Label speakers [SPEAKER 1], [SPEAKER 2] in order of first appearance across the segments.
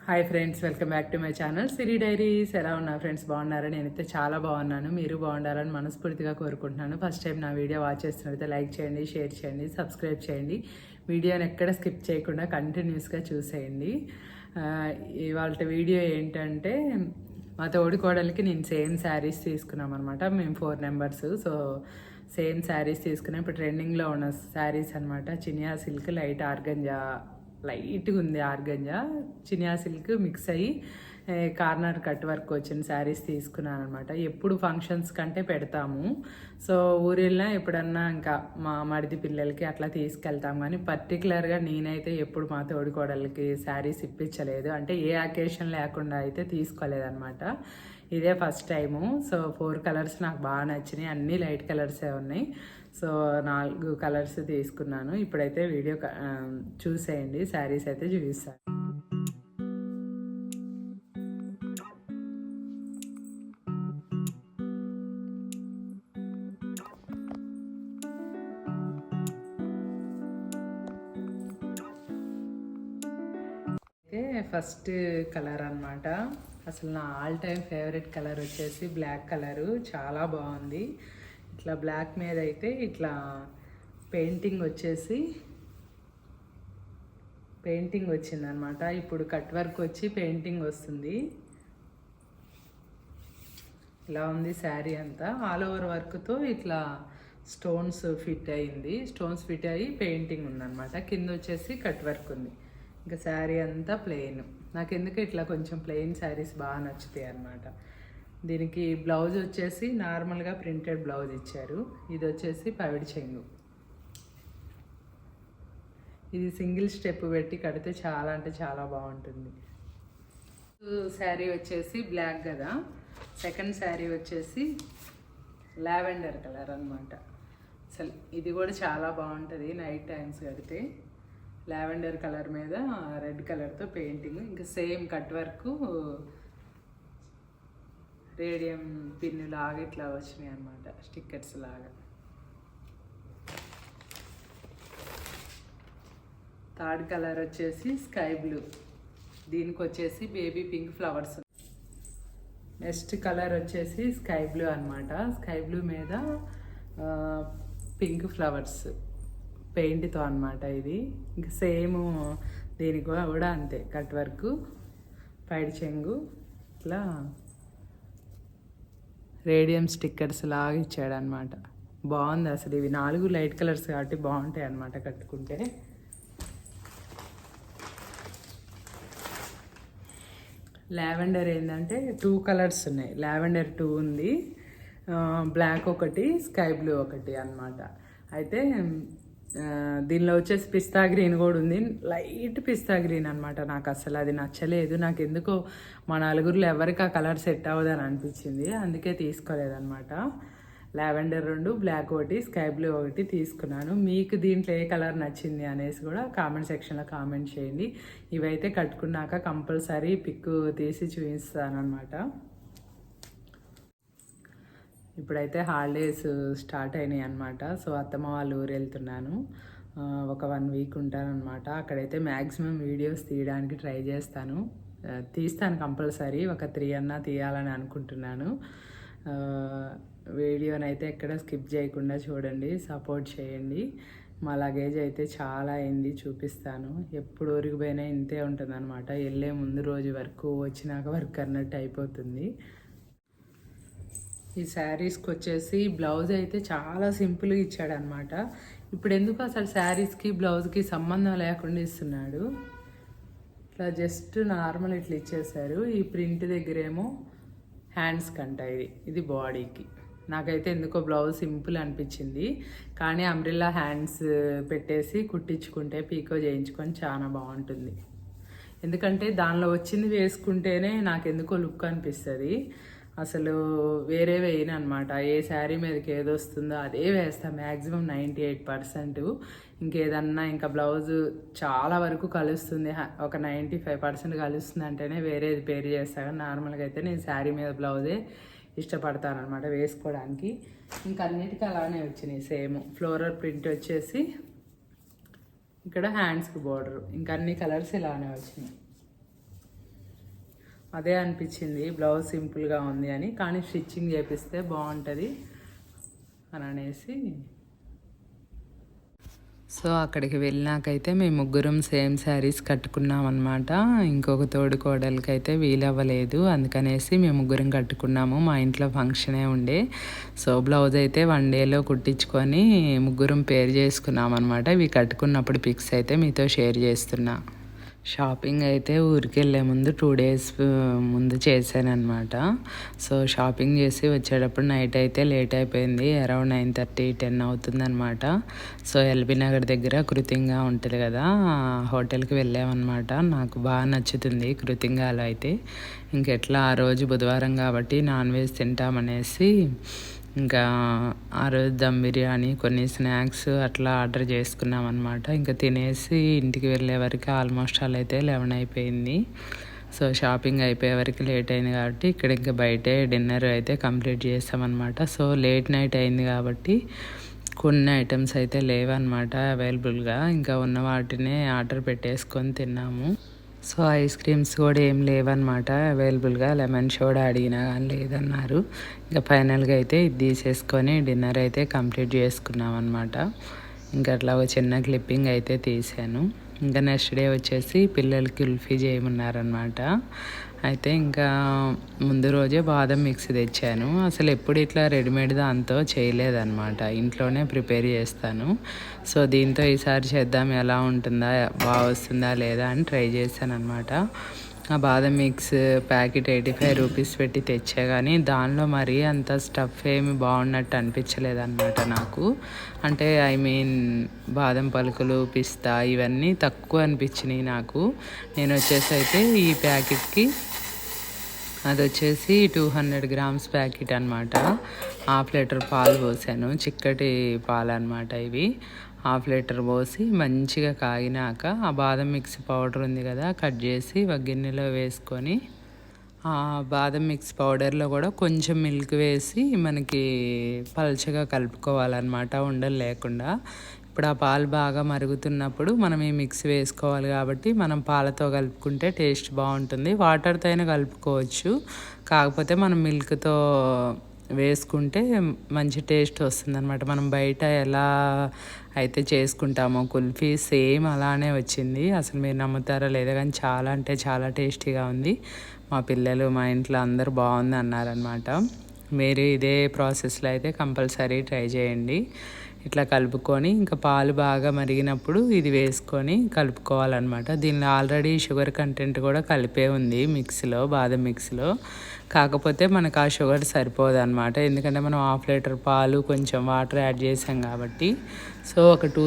[SPEAKER 1] Hi friends, welcome back to my channel Siri diaries. ఎలా ఉన్నారు friends? బాగున్నారా? నేనైతే చాలా బాగున్నాను. మీరు బాగుండాలని మనస్ఫూర్తిగా కోరుకుంటున్నాను. ఫస్ట్ టైం నా వీడియో వాచ్ చేస్తున్నట్లయితే లైక్ చేయండి, షేర్ చేయండి, సబ్స్క్రైబ్ చేయండి. వీడియోని ఎక్కడ స్కిప్ చేయకుండా కంటిన్యూస్గా చూసేయండి. ఇవాళ వీడియో ఏంటంటే, మా తోడికోడలికి నేను సేమ్ శారీస్ తీసుకున్నాం అనమాట. మేము 4 మెంబర్స్. సో సేమ్ శారీస్ తీసుకున్నాం. ఇప్పుడు ట్రెండింగ్లో ఉన్న శారీస్ అనమాట. చినియా సిల్క్, లైట్ ఆర్గంజా, లైట్గా ఉంది ఆర్గంజా, చినియా సిల్క్ మిక్స్ అయ్యి కార్నర్ కట్ వర్క్ వచ్చిన శారీస్ తీసుకున్నాను అనమాట. ఎప్పుడు ఫంక్షన్స్ కంటే పెడతాము. సో ఊరిలో ఎప్పుడన్నా ఇంకా మా మరిది పిల్లలకి అట్లా తీసుకెళ్తాం. కానీ పర్టికులర్గా నేనైతే ఎప్పుడు మా తోడికోడలకి శారీస్ ఇప్పించలేదు. అంటే ఏ అకేషన్ లేకుండా అయితే తీసుకోలేదన్నమాట. ఇదే ఫస్ట్ టైము. సో 4 కలర్స్ నాకు బాగా నచ్చినాయి. అన్నీ లైట్ కలర్సే ఉన్నాయి. సో 4 కలర్స్ తీసుకున్నాను. ఇప్పుడైతే వీడియో చూసేయండి. శారీస్ అయితే చూపిస్తాను. అయితే ఫస్ట్ కలర్ అనమాట. అసలు నా ఆల్ టైమ్ ఫేవరెట్ కలర్ వచ్చేసి బ్లాక్ కలరు. చాలా బాగుంది. ఇట్లా బ్లాక్ మీద అయితే ఇట్లా పెయింటింగ్ వచ్చిందనమాట. ఇప్పుడు కట్ వర్క్ వచ్చి పెయింటింగ్ వస్తుంది. ఇలా ఉంది శారీ అంతా. ఆల్ ఓవర్ వర్క్తో ఇట్లా స్టోన్స్ ఫిట్ అయ్యి పెయింటింగ్ ఉందన్నమాట. కింద వచ్చేసి కట్ వర్క్ ఉంది. ఇంకా శారీ అంతా ప్లెయిన్. నాకు ఎందుకు ఇట్లా కొంచెం ప్లెయిన్ శారీస్ బాగా నచ్చుతాయి అన్నమాట. దీనికి బ్లౌజ్ వచ్చేసి నార్మల్గా ప్రింటెడ్ బ్లౌజ్ ఇచ్చారు. ఇది వచ్చేసి పవిడి చెంగు. ఇది సింగిల్ స్టెప్ పెట్టి కడితే చాలా అంటే చాలా బాగుంటుంది. శారీ వచ్చేసి బ్లాక్ కదా. సెకండ్ శారీ వచ్చేసి లావెండర్ కలర్ అనమాట. అసలు ఇది కూడా చాలా బాగుంటుంది నైట్ టైమ్స్ కడితే. లావెండర్ కలర్ మీద రెడ్ కలర్తో పెయింటింగ్. ఇంకా same cut work radium pin లాగా ఇట్లా వచ్చినాయి అనమాట, స్టిక్కర్స్ లాగా. థర్డ్ కలర్ వచ్చేసి స్కై బ్లూ. దీనికి వచ్చేసి baby pink flowers. Next colour వచ్చేసి స్కై బ్లూ అనమాట. స్కై బ్లూ మీద పింక్ ఫ్లవర్స్ పెయింట్తో అనమాట ఇది. ఇంకా సేమ్ దీనికి కూడా అంతే, కట్ వర్క్, పైడి చెంగు, ఇట్లా రేడియం స్టిక్కర్స్ లాగా ఇచ్చాడనమాట. బాగుంది అసలు. ఇవి 4 లైట్ కలర్స్ కాబట్టి బాగుంటాయి అన్నమాట కట్టుకుంటే. లావెండర్ ఏంటంటే 2 కలర్స్ ఉన్నాయి. లావెండర్ 2 ఉంది, బ్లాక్ ఒకటి, స్కై బ్లూ ఒకటి అన్నమాట. అయితే దీనిలో వచ్చేసి పిస్తా గ్రీన్ కూడా ఉంది. లైట్ పిస్తా గ్రీన్ అనమాట. నాకు అసలు అది నచ్చలేదు. నాకు ఎందుకో మా నలుగురిలో ఎవరికి ఆ కలర్ సెట్ అవ్వదని అనిపించింది. అందుకే తీసుకోలేదన్నమాట. లావెండర్ 2, బ్లాక్ ఒకటి, స్కై బ్లూ ఒకటి తీసుకున్నాను. మీకు దీంట్లో ఏ కలర్ నచ్చింది అనేసి కూడా కామెంట్ సెక్షన్లో కామెంట్ చేయండి. ఇవైతే కట్టుకున్నాక కంపల్సరీ పిక్ తీసి చూపిస్తాను అనమాట. ఇప్పుడైతే హాలిడేస్ స్టార్ట్ అయినాయి అనమాట. సో అత్తమ్మ వాళ్ళ ఊరు వెళ్తున్నాను. ఒక 1 వీక్ ఉంటాను అనమాట. అక్కడైతే మ్యాక్సిమం వీడియోస్ తీయడానికి ట్రై చేస్తాను. తీస్తాను కంపల్సరీ. ఒక 3 అన్నా తీయాలని అనుకుంటున్నాను. వీడియోనైతే ఎక్కడ స్కిప్ చేయకుండా చూడండి, సపోర్ట్ చేయండి. మా లగేజ్ అయితే చాలా అయింది, చూపిస్తాను. ఎప్పుడు ఊరికి పోయినా ఇంతే ఉంటుంది అనమాట. వెళ్ళే ముందు రోజు వర్క్, వచ్చినాక వర్క్ అన్నట్టు అయిపోతుంది. ఈ శారీస్కి వచ్చేసి బ్లౌజ్ అయితే చాలా సింపుల్గా ఇచ్చాడనమాట. ఇప్పుడు ఎందుకు అసలు శారీస్కి బ్లౌజ్కి సంబంధం లేకుండా ఇస్తున్నాడు. ఇట్లా జస్ట్ నార్మల్ ఇట్లా ఇచ్చేసారు. ఈ ప్రింట్ దగ్గరేమో హ్యాండ్స్ కంట, ఇది బాడీకి. నాకైతే ఎందుకో బ్లౌజ్ సింపుల్ అనిపించింది. కానీ అంబ్రెల్లా హ్యాండ్స్ పెట్టేసి కుట్టించుకుంటే, పీకో చేయించుకొని చాలా బాగుంటుంది. ఎందుకంటే దానిలో వచ్చింది వేసుకుంటేనే నాకు ఎందుకో లుక్ అనిపిస్తుంది. అసలు వేరే వేయను అనమాట. ఏ శారీ మీదకి ఏది వస్తుందో అదే వేస్తాను మ్యాక్సిమం 98%. ఇంకేదన్నా ఇంకా బ్లౌజు చాలా వరకు కలుస్తుంది, ఒక 95% కలుస్తుంది అంటేనే వేరేది పేరు చేస్తాను. నార్మల్గా అయితే నేను శారీ మీద బ్లౌజే ఇష్టపడతాను అనమాట వేసుకోవడానికి. ఇంకా అన్నిటికీ అలానే వచ్చినాయి సేమ్. ఫ్లోరల్ ప్రింట్ వచ్చేసి ఇక్కడ హ్యాండ్స్కి బోర్డరు, ఇంకా అన్ని కలర్స్ ఇలానే వచ్చినాయి. అదే అనిపించింది, బ్లౌజ్ సింపుల్గా ఉంది అని. కానీ స్టిచ్చింగ్ చేపిస్తే బాగుంటుంది అని అనేసి. సో అక్కడికి వెళ్ళినాకైతే మేము ముగ్గురం సేమ్ శారీస్ కట్టుకున్నాం అనమాట. ఇంకొక తోడు కోడలికి అయితే వీలవ్వలేదు, అందుకనేసి మేము ముగ్గురం కట్టుకున్నాము. మా ఇంట్లో ఫంక్షనే ఉండే. సో బ్లౌజ్ అయితే 1 డేలో కుట్టించుకొని ముగ్గురం పేర్ చేసుకున్నాం అనమాట. ఇవి కట్టుకున్నప్పుడు పిక్స్ అయితే మీతో షేర్ చేస్తున్నా. షాపింగ్ అయితే ఊరికి వెళ్ళే ముందు 2 డేస్ ముందు చేశానమాట. సో షాపింగ్ చేసి వచ్చేటప్పుడు నైట్ అయితే లేట్ అయిపోయింది, అరౌండ్ 9:30, 10 అవుతుందన్నమాట. సో ఎల్బీ నగర్ దగ్గర కృతింగా ఉంటుంది కదా, హోటల్కి వెళ్ళామన్నమాట. నాకు బాగా నచ్చుతుంది కృతింగాలో అయితే. ఇంకెట్లా ఆ రోజు బుధవారం కాబట్టి నాన్ వెజ్ తింటామనేసి ఇంకా ఆ రోజు దమ్ బిర్యానీ, కొన్ని స్నాక్స్ అట్లా ఆర్డర్ చేసుకున్నాం అనమాట. ఇంకా తినేసి ఇంటికి వెళ్ళే వరకు ఆల్మోస్ట్ అలా అయితే 11 అయిపోయింది. సో షాపింగ్ అయిపోయే వరకు లేట్ అయింది కాబట్టి ఇక్కడ ఇంకా బయటే డిన్నర్ అయితే కంప్లీట్ చేస్తామన్నమాట. సో లేట్ నైట్ అయింది కాబట్టి కొన్ని ఐటమ్స్ అయితే లేవన్నమాట అవైలబుల్గా. ఇంకా ఉన్న వాటినే ఆర్డర్ పెట్టేసుకొని తిన్నాము. సో ఐస్ క్రీమ్స్ కూడా ఏం లేవన్నమాట అవైలబుల్గా. లెమన్ సోడా అడిగినా కానీ లేదన్నారు. ఇంకా ఫైనల్గా అయితే ఇది తీసేసుకొని డిన్నర్ అయితే కంప్లీట్ చేసుకున్నాం అనమాట. ఇంకా అట్లా ఒక చిన్న క్లిప్పింగ్ అయితే తీసాను. ఇంకా నెక్స్ట్ డే వచ్చేసి పిల్లలకి కుల్ఫీ చేయమన్నారనమాట. అయితే ఇంకా ముందు రోజే బాదం మిక్స్ తెచ్చాను. అసలు ఎప్పుడు ఇట్లా రెడీమేడ్ దాంతో చేయలేదన్నమాట, ఇంట్లోనే ప్రిపేర్ చేస్తాను. సో దీంతో ఈసారి చేద్దాం, ఎలా ఉంటుందా, బాగా వస్తుందా లేదా అని ట్రై చేశాను అనమాట. ఆ బాదం మిక్స్ ప్యాకెట్ 85 రూపీస్ పెట్టి తెచ్చా, కానీ దానిలో మరీ అంత స్టఫ్ ఏమి బాగున్నట్టు అనిపించలేదన్నమాట నాకు. అంటే బాదం పలుకులు, పిస్తా ఇవన్నీ తక్కువ అనిపించినాయి నాకు. నేను వచ్చేసి అయితే ఈ ప్యాకెట్కి అది వచ్చేసి 200 గ్రామ్స్ ప్యాకెట్ అనమాట. 1/2 లీటర్ పాలు పోసాను, చిక్కటి పాలు అనమాట ఇవి. 1/2 లీటర్ పోసి మంచిగా కాగినాక ఆ బాదం మిక్స్ పౌడర్ ఉంది కదా, కట్ చేసి ఒక గిన్నెలో వేసుకొని ఆ బాదం మిక్స్ పౌడర్లో కూడా కొంచెం మిల్క్ వేసి మనకి పల్చగా కలుపుకోవాలన్నమాట, ఉండలు లేకుండా. ఇప్పుడు ఆ పాలు బాగా మరుగుతున్నప్పుడు మనం ఈ మిక్స్ వేసుకోవాలి కాబట్టి మనం పాలతో కలుపుకుంటే టేస్ట్ బాగుంటుంది. వాటర్తో అయినా కలుపుకోవచ్చు, కాకపోతే మనం మిల్క్తో వేసుకుంటే మంచి టేస్ట్ వస్తుంది అనమాట. మనం బయట ఎలా అయితే చేసుకుంటామో కుల్ఫీ సేమ్ అలానే వచ్చింది. అసలు మీరు నమ్ముతారో లేదో కానీ చాలా అంటే చాలా టేస్టీగా ఉంది. మా పిల్లలు, మా ఇంట్లో అందరూ బాగుంది అన్నారనమాట. మీరు ఇదే ప్రాసెస్లో అయితే కంపల్సరీ ట్రై చేయండి. ఇట్లా కలుపుకొని ఇంకా పాలు బాగా మరిగినప్పుడు ఇది వేసుకొని కలుపుకోవాలన్నమాట. దీనిలో ఆల్రెడీ షుగర్ కంటెంట్ కూడా కలిపే ఉంది మిక్స్లో, బాదం మిక్స్లో. కాకపోతే మనకు ఆ షుగర్ సరిపోదు అనమాట, ఎందుకంటే మనం 1/2 లీటర్ పాలు కొంచెం వాటర్ యాడ్ చేసాం కాబట్టి. సో ఒక 2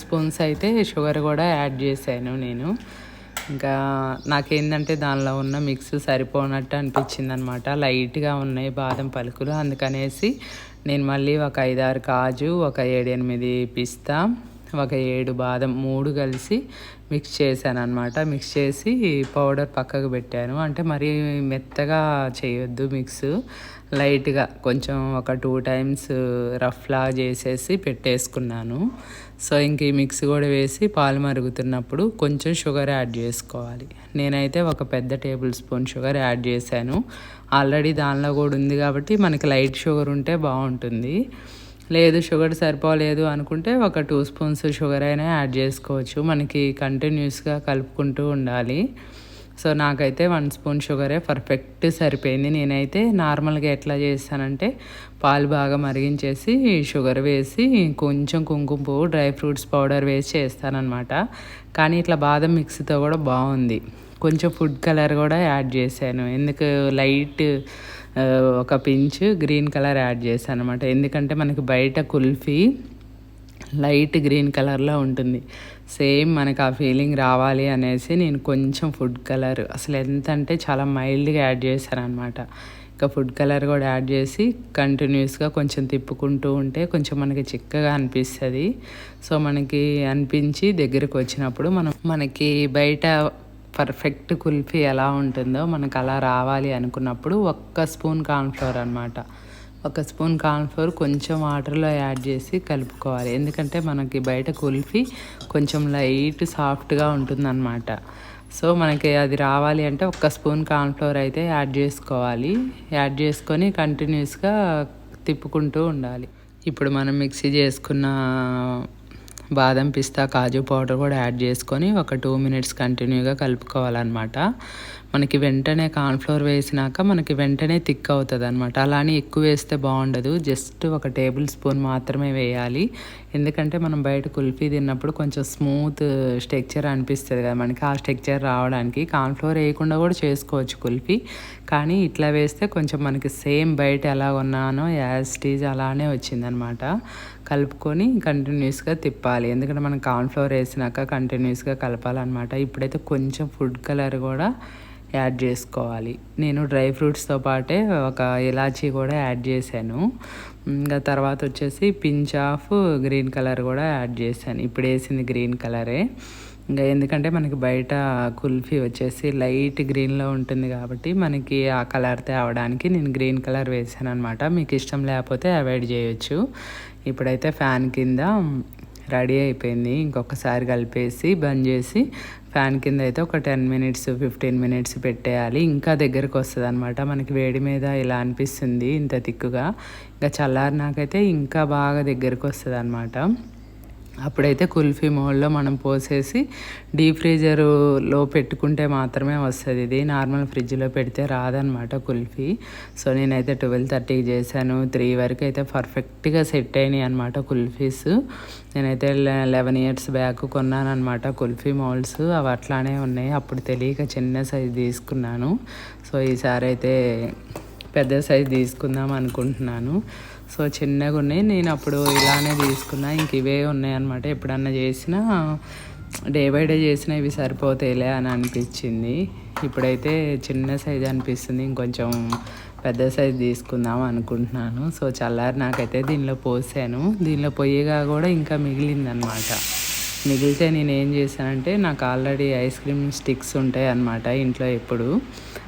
[SPEAKER 1] స్పూన్స్ అయితే షుగర్ కూడా యాడ్ చేశాను నేను. ఇంకా నాకేంటంటే దానిలో ఉన్న మిక్స్ సరిపోనట్టు అనిపించింది అనమాట, లైట్గా ఉన్నాయి బాదం పలుకులు. అందుకనేసి నేను మళ్ళీ ఒక 5-6 కాజు, ఒక 7-8 పిస్తా, ఒక 7 బాదం 3 కలిసి మిక్స్ చేశాను అనమాట. మిక్స్ చేసి పౌడర్ పక్కకు పెట్టాను. అంటే మరీ మెత్తగా చేయొద్దు మిక్స్, లైట్గా కొంచెం ఒక 2 టైమ్స్ రఫ్లా చేసేసి పెట్టేసుకున్నాను. సో ఇంక ఈ మిక్స్ కూడా వేసి పాలు మరుగుతున్నప్పుడు కొంచెం షుగర్ యాడ్ చేసుకోవాలి. నేనైతే ఒక పెద్ద టేబుల్ స్పూన్ షుగర్ యాడ్ చేశాను. ఆల్రెడీ దానిలో కూడా ఉంది కాబట్టి మనకి లైట్ షుగర్ ఉంటే బాగుంటుంది. లేదు షుగర్ సరిపోలేదు అనుకుంటే ఒక 2 స్పూన్స్ షుగర్ అయినా యాడ్ చేసుకోవచ్చు. మనకి కంటిన్యూస్గా కలుపుకుంటూ ఉండాలి. సో నాకైతే 1 స్పూన్ షుగరే పర్ఫెక్ట్ సరిపోయింది. నేనైతే నార్మల్గా ఎట్లా చేస్తానంటే పాలు బాగా మరిగించేసి షుగర్ వేసి కొంచెం కుంకుమ పువ్వు, డ్రై ఫ్రూట్స్ పౌడర్ వేసి చేస్తానన్నమాట. కానీ ఇట్లా బాదం మిక్స్తో కూడా బాగుంది. కొంచెం ఫుడ్ కలర్ కూడా యాడ్ చేశాను, ఎందుకు లైట్ ఒక పించ్ గ్రీన్ కలర్ యాడ్ చేశాను అనమాట. ఎందుకంటే మనకి బయట కుల్ఫీ లైట్ గ్రీన్ కలర్లో ఉంటుంది, సేమ్ మనకు ఆ ఫీలింగ్ రావాలి అనేసి నేను కొంచెం ఫుడ్ కలర్, అసలు ఎంత అంటే చాలా మైల్డ్గా యాడ్ చేశాను అనమాట. ఇంకా ఫుడ్ కలర్ కూడా యాడ్ చేసి కంటిన్యూస్గా కొంచెం తిప్పుకుంటూ ఉంటే కొంచెం మనకి చిక్కగా అనిపిస్తుంది. సో మనకి అనిపించి దగ్గరకు వచ్చినప్పుడు మనకి బయట పర్ఫెక్ట్ కుల్ఫీ ఎలా ఉంటుందో మనకు అలా రావాలి అనుకున్నప్పుడు 1 స్పూన్ కార్న్ఫ్లోర్ అనమాట. 1 స్పూన్ కార్న్ఫ్లోర్ కొంచెం వాటర్లో యాడ్ చేసి కలుపుకోవాలి. ఎందుకంటే మనకి బయట కుల్ఫీ కొంచెం లైట్ సాఫ్ట్గా ఉంటుందన్నమాట. సో మనకి అది రావాలి అంటే ఒక్క స్పూన్ కార్న్‌ఫ్లోర్ అయితే యాడ్ చేసుకోవాలి. యాడ్ చేసుకొని కంటిన్యూస్‌గా తిప్పుకుంటూ ఉండాలి. ఇప్పుడు మనం మిక్సీ చేసుకున్న బాదం, పిస్తా, కాజు పౌడర్ కూడా యాడ్ చేసుకొని ఒక 2 మినిట్స్ కంటిన్యూగా కలుపుకోవాలన్నమాట. మనకి వెంటనే కార్న్‌ఫ్లోర్ వేసినాక మనకి వెంటనే థిక్ అవుతుంది అనమాట. అలా అని ఎక్కువ వేస్తే బాగుండదు. జస్ట్ ఒక టేబుల్ స్పూన్ మాత్రమే వేయాలి. ఎందుకంటే మనం బయట కుల్ఫీ తిన్నప్పుడు కొంచెం స్మూత్ స్ట్రక్చర్ అనిపిస్తుంది కదా మనకి. ఆ స్ట్రక్చర్ రావడానికి కార్న్‌ఫ్లోర్ వేయకుండా కూడా చేసుకోవచ్చు కుల్ఫీ. కానీ ఇట్లా వేస్తే కొంచెం మనకి సేమ్ బయట ఎలా ఉన్నానో యాజ్ ఇట్ ఈజ్ అలానే వచ్చిందనమాట. కలుపుకొని కంటిన్యూస్గా తిప్పాలి. ఎందుకంటే మనం కార్న్‌ఫ్లోర్ వేసినాక కంటిన్యూస్గా కలపాలన్నమాట. ఇప్పుడైతే కొంచెం ఫుడ్ కలర్ కూడా యాడ్ చేసుకోవాలి. నేను డ్రై ఫ్రూట్స్తో పాటే ఒక ఇలాచీ కూడా యాడ్ చేశాను. ఇంకా తర్వాత వచ్చేసి పించ్ ఆఫ్ గ్రీన్ కలర్ కూడా యాడ్ చేశాను. ఇప్పుడు వేసింది గ్రీన్ కలరే. ఇంకా ఎందుకంటే మనకి బయట కుల్ఫీ వచ్చేసి లైట్ గ్రీన్లో ఉంటుంది కాబట్టి మనకి ఆ కలర్ తేవడానికి నేను గ్రీన్ కలర్ వేసాను అనమాట. మీకు ఇష్టం లేకపోతే అవాయిడ్ చేయొచ్చు. ఇప్పుడైతే ఫ్యాన్ కింద రెడీ అయిపోయింది. ఇంకొకసారి కలిపేసి బంద్ చేసి ఫ్యాన్ కింద అయితే ఒక 10 మినిట్స్ 15 మినిట్స్ పెట్టేయాలి. ఇంకా దగ్గరకు వస్తుంది అనమాట. మనకి వేడి మీద ఇలా అనిపిస్తుంది ఇంత తిక్కుగా. ఇంకా చల్లారినాకైతే ఇంకా బాగా దగ్గరకు వస్తుంది అనమాట. అప్పుడైతే కుల్ఫీ మోల్డ్లో మనం పోసేసి డీప్ ఫ్రీజర్లో పెట్టుకుంటే మాత్రమే వస్తుంది. ఇది నార్మల్ ఫ్రిడ్జ్లో పెడితే రాదనమాట కుల్ఫీ. సో నేనైతే 12:30కి చేశాను. 3 వరకు అయితే పర్ఫెక్ట్గా సెట్ అయినాయి అనమాట కుల్ఫీస్. నేనైతే 11 ఇయర్స్ బ్యాక్ కొన్నాను అనమాట కుల్ఫీ మోల్డ్స్. అవి అట్లానే ఉన్నాయి. అప్పుడు తెలియక చిన్న సైజు తీసుకున్నాను. సో ఈసారి అయితే పెద్ద సైజు తీసుకుందాం అనుకుంటున్నాను. సో చిన్నగా ఉన్నాయి. నేను అప్పుడు ఇలానే తీసుకున్నా. ఇంక ఇవే ఉన్నాయి అనమాట. ఎప్పుడన్నా చేసినా డే బై డే చేసినా ఇవి సరిపోతాయిలే అని అనిపించింది. ఇప్పుడైతే చిన్న సైజు అనిపిస్తుంది. ఇంకొంచెం పెద్ద సైజు తీసుకుందాం అనుకుంటున్నాను. సో చల్లారి నాకైతే దీనిలో పోసాను. దీనిలో పొయ్యిగా కూడా ఇంకా మిగిలిందనమాట. మిగిలితే నేను ఏం చేశానంటే నాకు ఆల్రెడీ ఐస్ క్రీమ్ స్టిక్స్ ఉంటాయి అన్నమాట ఇంట్లో ఎప్పుడు.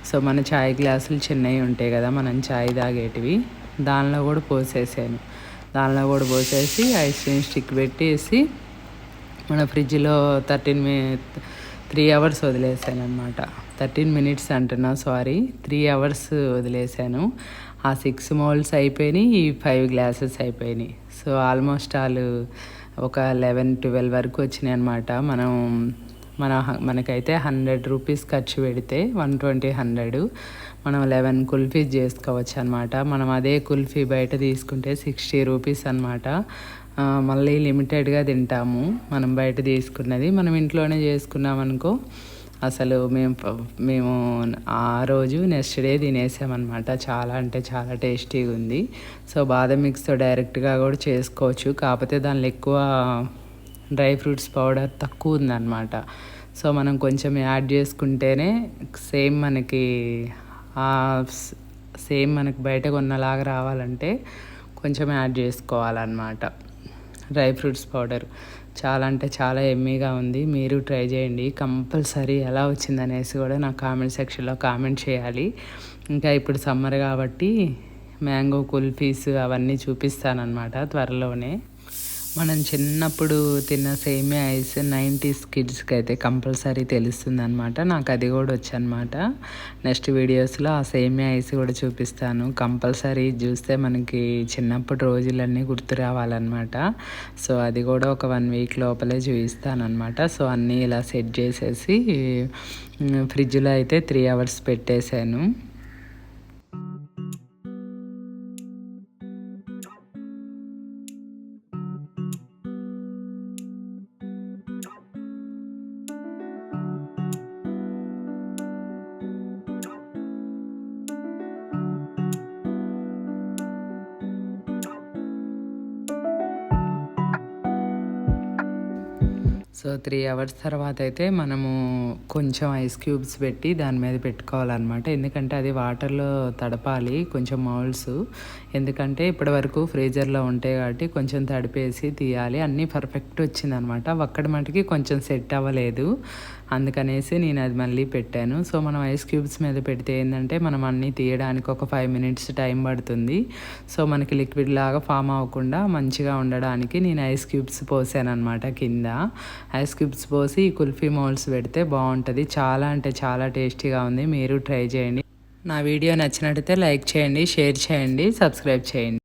[SPEAKER 1] సో మన చాయ్ గ్లాసులు చిన్నవి ఉంటాయి కదా మనం చాయ్ తాగేటివి, దానిలో కూడా పోసేసాను. దానిలో కూడా పోసేసి ఐస్ క్రీమ్ స్టిక్ పెట్టేసి మన ఫ్రిడ్జ్లో 3 అవర్స్ వదిలేసాను అనమాట. 13 మినిట్స్ అంటున్నా, సారీ, 3 అవర్స్ వదిలేసాను. ఆ 6 మోల్డ్స్ అయిపోయినాయి, ఈ 5 గ్లాసెస్ అయిపోయినాయి. సో ఆల్మోస్ట్ ఆల్ ఒక 11-12 వరకు వచ్చినాయి అనమాట. మనకైతే 100 రూపీస్ ఖర్చు పెడితే 120 మనం 11 కుల్ఫీస్ చేసుకోవచ్చు అనమాట. మనం అదే కుల్ఫీ బయట తీసుకుంటే 60 రూపీస్ అనమాట. మళ్ళీ లిమిటెడ్గా తింటాము. మనం బయట తీసుకున్నది మనం ఇంట్లోనే చేసుకున్నామనుకో అసలు మేము ఆ రోజు నెక్స్ట్ డే తినేసామన్నమాట. చాలా అంటే చాలా టేస్టీగా ఉంది. సో బాదం మిక్స్తో డైరెక్ట్గా కూడా చేసుకోవచ్చు. కాకపోతే దానిలో ఎక్కువ డ్రై ఫ్రూట్స్ పౌడర్ తక్కువ ఉందన్నమాట. సో మనం కొంచెం యాడ్ చేసుకుంటేనే సేమ్ మనకి బయట కొన్నలాగా రావాలంటే కొంచెం యాడ్ చేసుకోవాలన్నమాట డ్రై ఫ్రూట్స్ పౌడర్. చాలా అంటే చాలా ఎమ్మీగా ఉంది. మీరు ట్రై చేయండి కంపల్సరీ. ఎలా వచ్చిందనేసి కూడా నాకు కామెంట్ సెక్షన్లో కామెంట్ చేయాలి. ఇంకా ఇప్పుడు సమ్మర్ కాబట్టి మ్యాంగో కుల్ఫీస్ అవన్నీ చూపిస్తానన్నమాట త్వరలోనే. మనం చిన్నప్పుడు తిన్న సేమియా ఐస్ 90s కిడ్స్కి అయితే కంపల్సరీ తెలుస్తుంది అనమాట. నాకు అది కూడా వచ్చనమాట. నెక్స్ట్ వీడియోస్లో ఆ సేమియా ఐస్ కూడా చూపిస్తాను. కంపల్సరీ చూస్తే మనకి చిన్నప్పుడు రోజులన్నీ గుర్తు రావాలన్నమాట. సో అది కూడా ఒక 1 వీక్ లోపలే చూపిస్తానమాట. సో అన్నీ ఇలా సెట్ చేసేసి ఫ్రిడ్జ్లో అయితే 3 అవర్స్ పెట్టేశాను. సో 3 అవర్స్ తర్వాత అయితే మనము కొంచెం ఐస్ క్యూబ్స్ పెట్టి దాని మీద పెట్టుకోవాలన్నమాట. ఎందుకంటే అది వాటర్లో తడపాలి కొంచెం మౌల్డ్స్. ఎందుకంటే ఇప్పటి వరకు ఫ్రీజర్లో ఉంటాయి కాబట్టి కొంచెం తడిపేసి తీయాలి. అన్నీ పర్ఫెక్ట్ వచ్చిందనమాట. ఒక్కడి మటుకి కొంచెం సెట్ అవ్వలేదు. అందుకనేసి నేను అది మళ్ళీ పెట్టాను. సో మనం ఐస్ క్యూబ్స్ మీద పెడితే ఏంటంటే మనం అన్నీ తీయడానికి ఒక 5 మినిట్స్ టైం పడుతుంది. సో మనకి లిక్విడ్ లాగా ఫామ్ అవ్వకుండా మంచిగా ఉండడానికి నేను ఐస్ క్యూబ్స్ పోసాను అనమాట. కింద ఐస్ క్యూబ్స్ పోసి ఈ కుల్ఫీ మోల్డ్స్ పెడితే బాగుంటుంది. చాలా అంటే చాలా టేస్టీగా ఉంది. మీరు ట్రై చేయండి. నా వీడియో నచ్చినట్టయితే లైక్ చేయండి, షేర్ చేయండి, సబ్స్క్రైబ్ చేయండి.